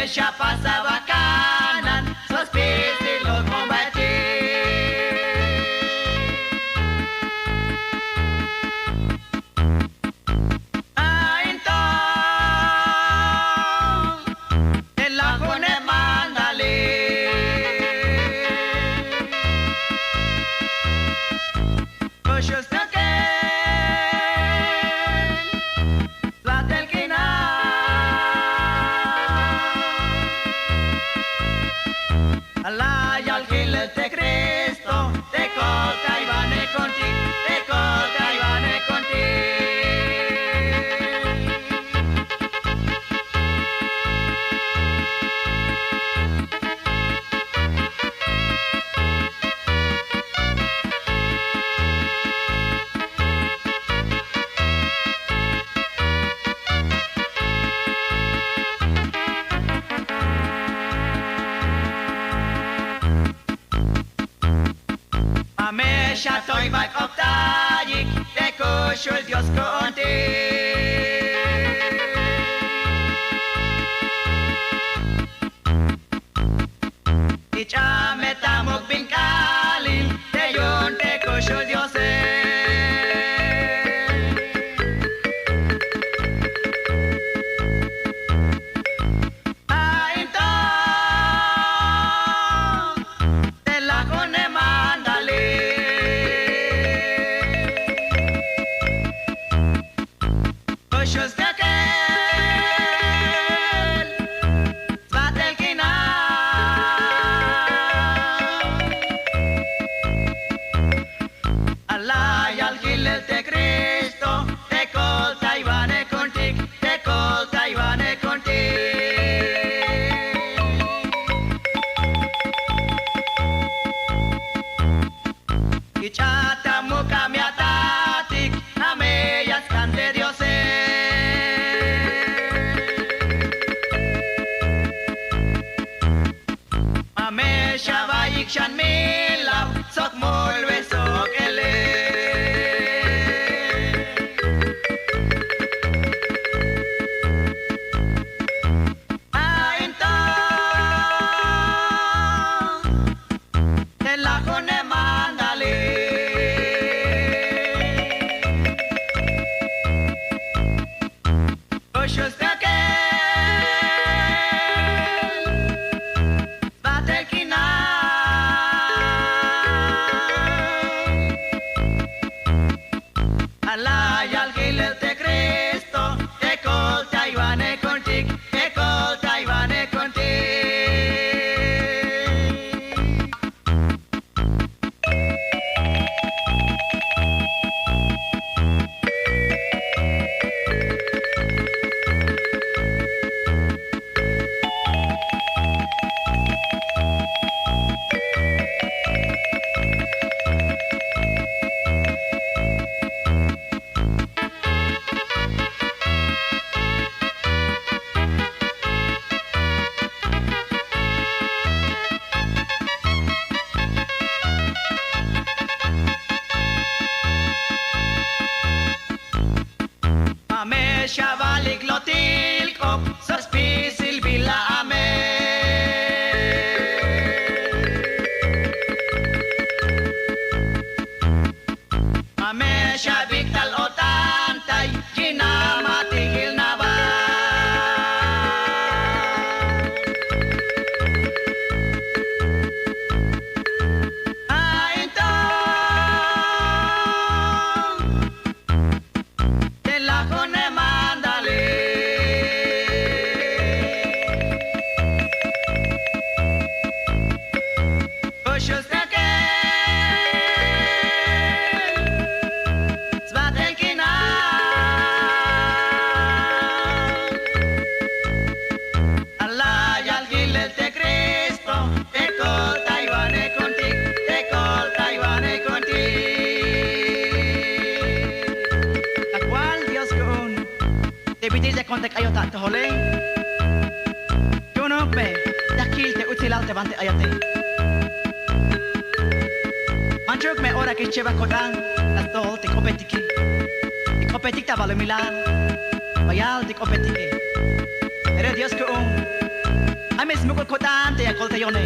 Amesha pasaba kanan, sos pisil los combatir. Ainton, el ajo ne mandale. Koshos naken, platel kina. Allah y al gil de Cristo, te corta y vane contigo, te corta y vane contigo. Amesha toy bak optajik, te kushul Dios contigo. Ichame tamuk binkalil, te yun te kushul Dios te la cone mandale. Koshos naken, platel kina. Allah y al gil de Cristo, te colta y vane contigo, te colta y vane contigo. Ichata muka miatatik, ameyas cante Dios. Amesha vayik shan milav, sok mulve sok ele. Ainton, te la cone mandale. Koshos naken, platel kina. Allah y al gil de Cristo, te colta y vane contigo, te colta y vane contigo. Amesha valik lotilkop, sos pisil vila ame. Amesha biktal otantay, ginama tigil na ba? Ainton, te la cone mandale. Koshos naken, platel kina. Allah y al gil de Cristo, te corta y vane contigo, te corta y vane contigo. La cual Dios con te bitis de contek ayota te hole. Yo no ve, dakil te utilal te bante ayate. Manchok me ora que cheva kodan, las tol te kopetiki. Te kopetik ta balemilan, bayal te kopetiki. Pero Dios con A mes mukul kotante ya kolte yone.